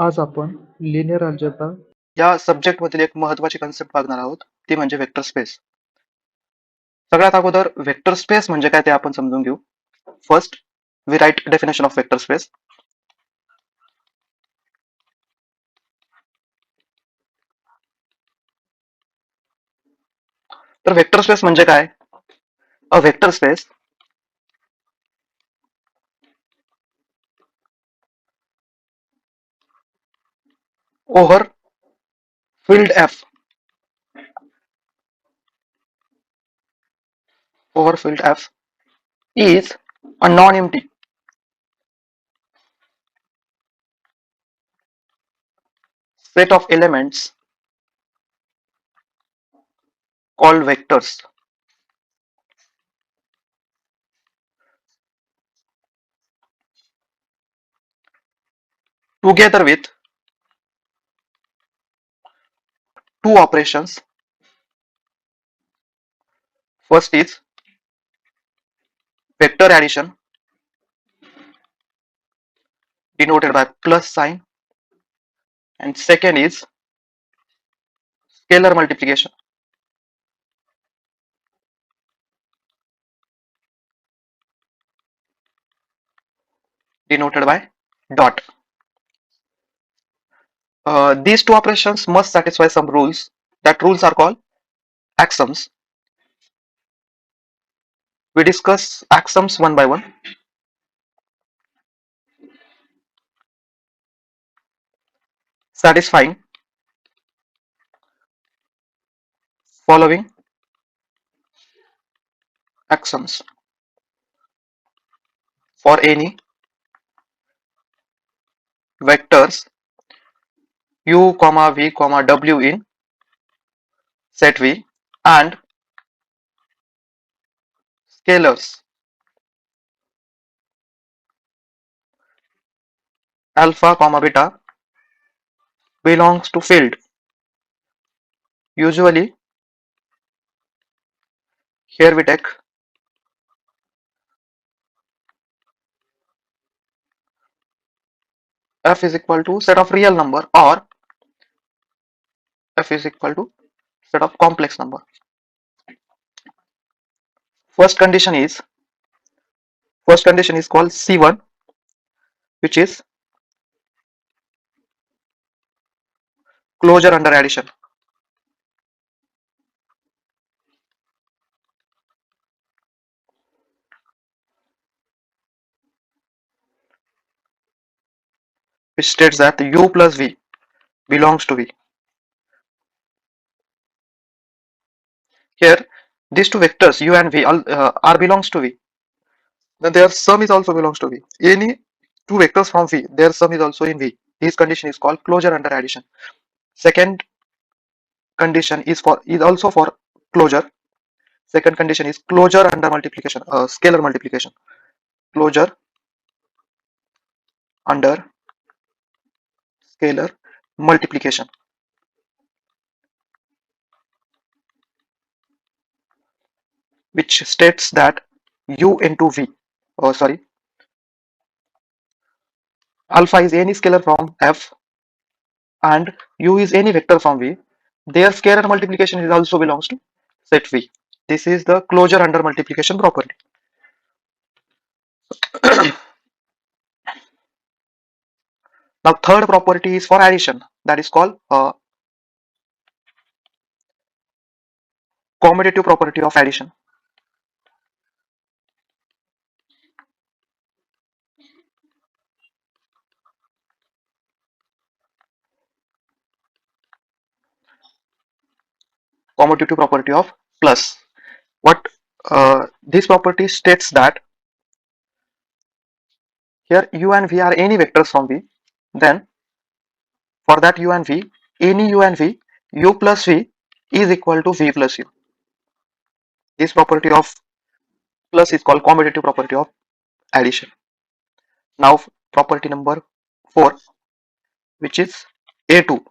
आज आपण linear algebra या सब्जेक्ट मधील एक महत्वाची कन्सेप्ट बघणार आहोत, ती म्हणजे वेक्टर स्पेस. सगळ्यात अगोदर वेक्टर स्पेस म्हणजे काय ते आपण समजून घेऊ. First we write definition of vector space. तर वेक्टर स्पेस म्हणजे काय? A vector space over field F over field F is a non-empty set of elements called vectors together with two operations. First is vector addition denoted by plus sign, and second is scalar multiplication denoted by dot. These two operations must satisfy some rules. That rules are called axioms. We discuss axioms one by one. Satisfying following axioms for any vectors u, v, w in set V and scalars alpha, beta belongs to field. Usually, here we take f is equal to set of real number or f is equal to set of complex number. First condition is called C1, which is closure under addition. Which states that u plus v belongs to v. Here, these two vectors u and v are belongs to v. Then their sum is also belongs to v. Any two vectors from v, their sum is also in v. This condition is called closure under addition. Second condition is also for closure. Second condition is closure under multiplication, scalar multiplication. Closure under scalar multiplication, which states that u into v, alpha is any scalar from f and u is any vector from v. Their scalar multiplication is also belongs to set v. This is the closure under multiplication property. Now third property is for addition, that is called commutative property of addition. Commutative property of plus. What this property states that here u and v are any vectors from v, then for that u and v, any u and v, u plus v is equal to v plus u. This property of plus is called commutative property of addition. Now property number 4, which is A2.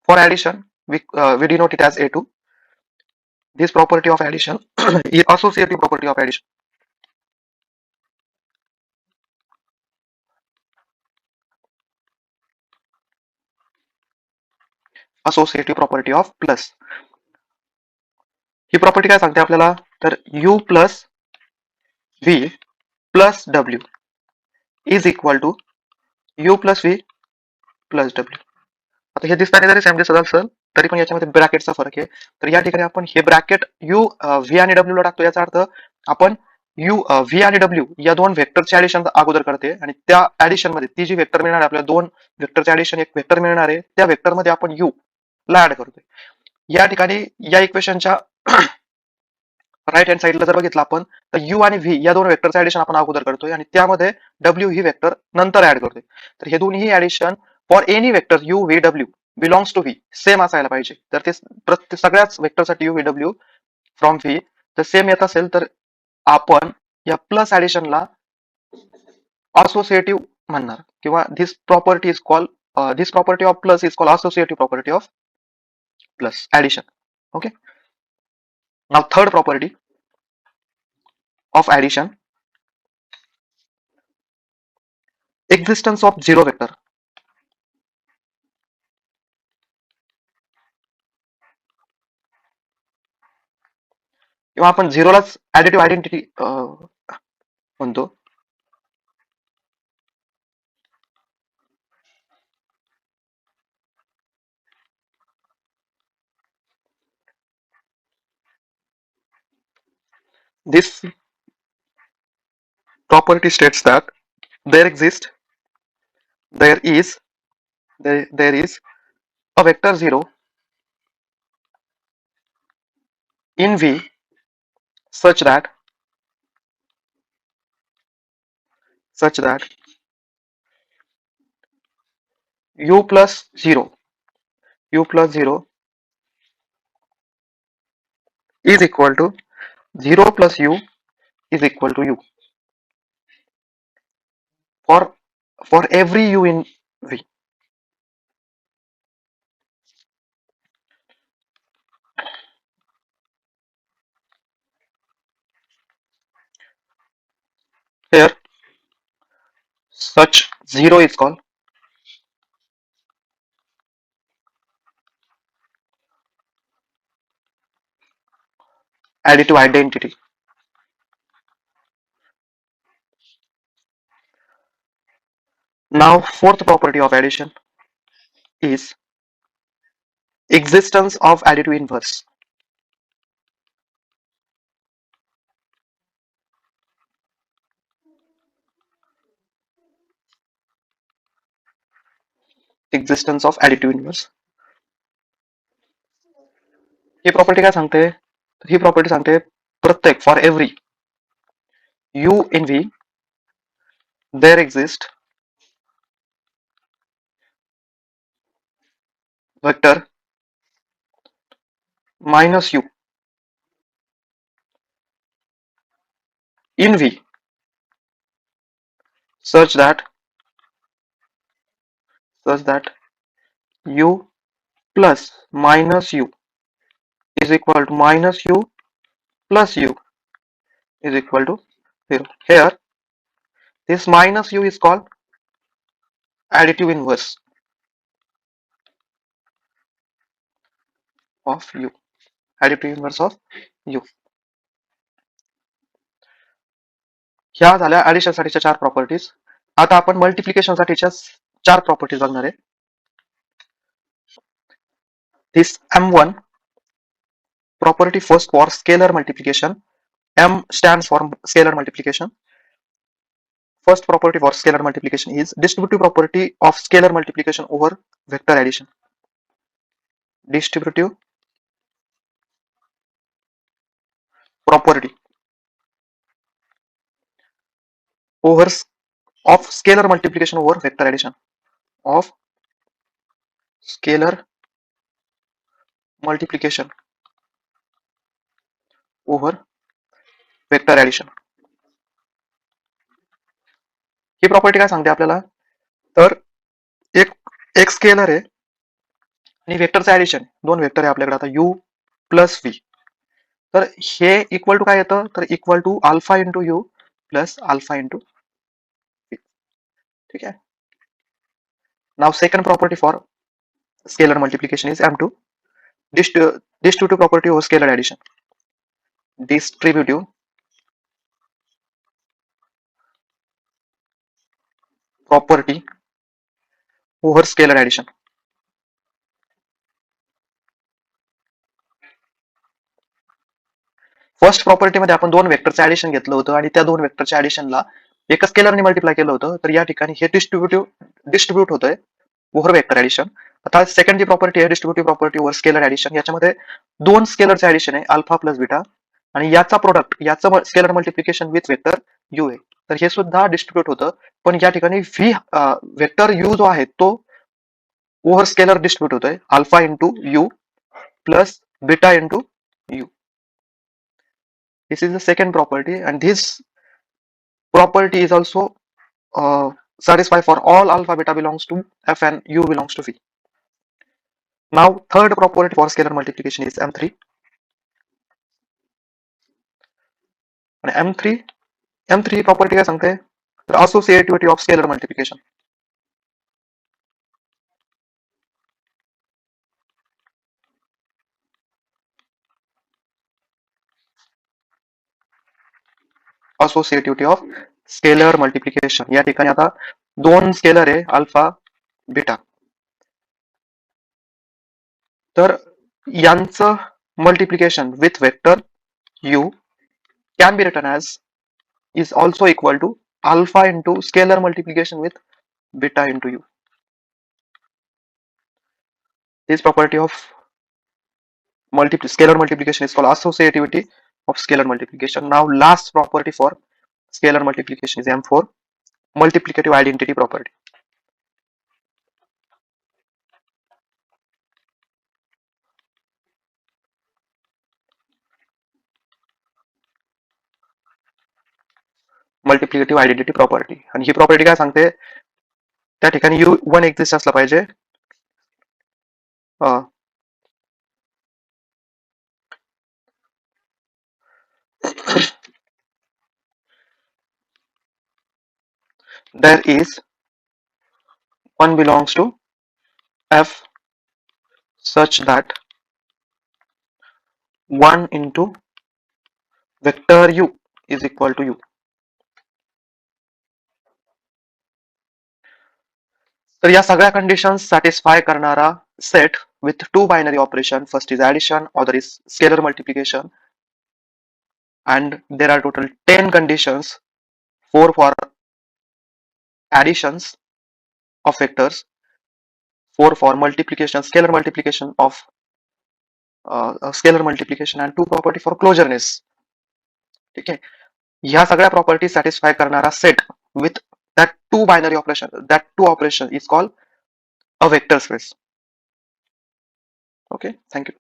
For addition, we denote it as A2. This property of addition is associative property of addition. Associative property of plus. ही प्रॉपर्टी काय सांगते आपल्याला, तर u plus v plus w is equal to u plus v plus w. आता हे दिसताना जरी same दिसत असेल तरी पण याच्यामध्ये ब्रॅकेटचा फरक आहे. तर या ठिकाणी आपण हे ब्रॅकेट u v आणि w ला टाकतो. याचा अर्थ आपण v आणि w या दोन व्हेक्टरचे ऍडिशन अगोदर करते आणि त्या ऍडिशन मध्ये ती जी व्हेक्टर मिळणार आहे, आपल्याला दोन व्हेक्टरचे ऍडिशन एक व्हेक्टर मिळणार आहे, त्या व्हेक्टर मध्ये आपण u ला ऍड करतोय. या ठिकाणी या इक्वेशनच्या राईट हँड साइडला जर बघितलं आपण तर u आणि v या दोन व्हेक्टरचं ऍडिशन आपण अगोदर करतोय आणि त्यामध्ये w ही व्हेक्टर नंतर ऍड करतोय. तर हे दोन्ही addition for any vector u v w belongs to v same असायला पाहिजे. तर ते प्रत्येक सगळ्याच व्हेक्टरसाठी u v w from v जर सेम येत असेल तर आपण या प्लस ऍडिशनला असोसिएटिव्ह म्हणणार किंवा this property is called this property of plus is called associative property of plus addition. Okay. Now third property of addition, existence of zero vector. किंवा आपण झिरोलाच ऍडिटिव्ह आयडेंटिटी म्हणतो. This property states that there is a vector 0 in V such that u plus 0 is equal to 0 plus u is equal to u for every u in V. Here such 0 is called additive identity. Now fourth property of addition is existence of additive inverse. Existence of additive inverse. ही प्रॉपर्टी काय सांगते, ही property सांगते प्रत्येक for every u in V there exist vector minus u in V such that u plus minus u is equal to minus u plus u is equal to 0. Here this minus u is called additive inverse of u. Additive inverse of u. ह्या झाल्या addition साठीच्या 4 properties. आता आपण multiplication साठीच्या 4 properties बघणार आहे. This M1 property first for scalar multiplication. M stands for scalar multiplication. First property for scalar multiplication is distributive property of scalar multiplication over vector addition. Distributive property over of scalar multiplication over vector addition of scalar multiplication over vector addition. ही प्रॉपर्टी काय सांगते आपल्याला, तर एक scalar आहे आणि वेक्टरचं addition, दोन vector आहे आपल्याकडे आता u प्लस v. तर हे इक्वल टू काय येतं, तर equal to alpha into u plus alpha into v. ठीक आहे. नाव second property for scalar multiplication is M2. Distributive property over scalar addition. Distributive property over scalar addition. First property मध्ये आपण दोन वेक्टरचं ऍडिशन घेतलं होतं आणि त्या दोन वेक्टरच्या ऍडिशनला एका स्केलरने मल्टिप्लाय केलं होतं. तर या ठिकाणी हे डिस्ट्रीब्यूट होतंय ओव्हर वेक्टर ऍडिशन. आता सेकंड जी प्रॉपर्टी आहे distributive property over scalar addition, याच्यामध्ये दोन स्केलरचं ऍडिशन आहे अल्फा प्लस बीटा आणि याचा प्रोडक्ट याचं scalar multiplication with vector you आहे. तर हे सुद्धा डिस्ट्रीब्यूट होतं, पण या ठिकाणी व्ही वेक्टर यू जो आहे तो ओव्हर स्केलर डिस्ट्रीब्यूट होतोय alpha into u plus beta into you. This is the second property, and this property is also satisfied for all alpha beta belongs to F and U belongs to V. Now third property for scalar multiplication is M3. And M3 property काय सांगते, तर associativity of scalar multiplication. Associativity of scalar multiplication. या ठिकाणी आता दोन scalar आहे alpha beta, तर यांचं multiplication with vector u can be written as is also equal to alpha into scalar multiplication with beta into u. This property of scalar multiplication is called associativity of scalar multiplication. Now last property for scalar multiplication is M4, multiplicative identity property. Multiplicative identity property, आणि ही प्रॉपर्टी काय सांगते, त्या ठिकाणी u1 exist असला पाहिजे. there is 1 belongs to F such that 1 into vector u is equal to u. तर या सगळ्या कंडिशन्स सॅटिस्फाय करणारा set with two binary operation. First is addition, other is scalar multiplication, and there are total 10 conditions, 4 for additions of vectors, 4 for multiplication, scalar multiplication of scalar multiplication, and 2 property for closureness. ठीक आहे, ह्या सगळ्या property satisfy करणारा set with that two binary operation, that two operation is called a vector space. Okay, thank you.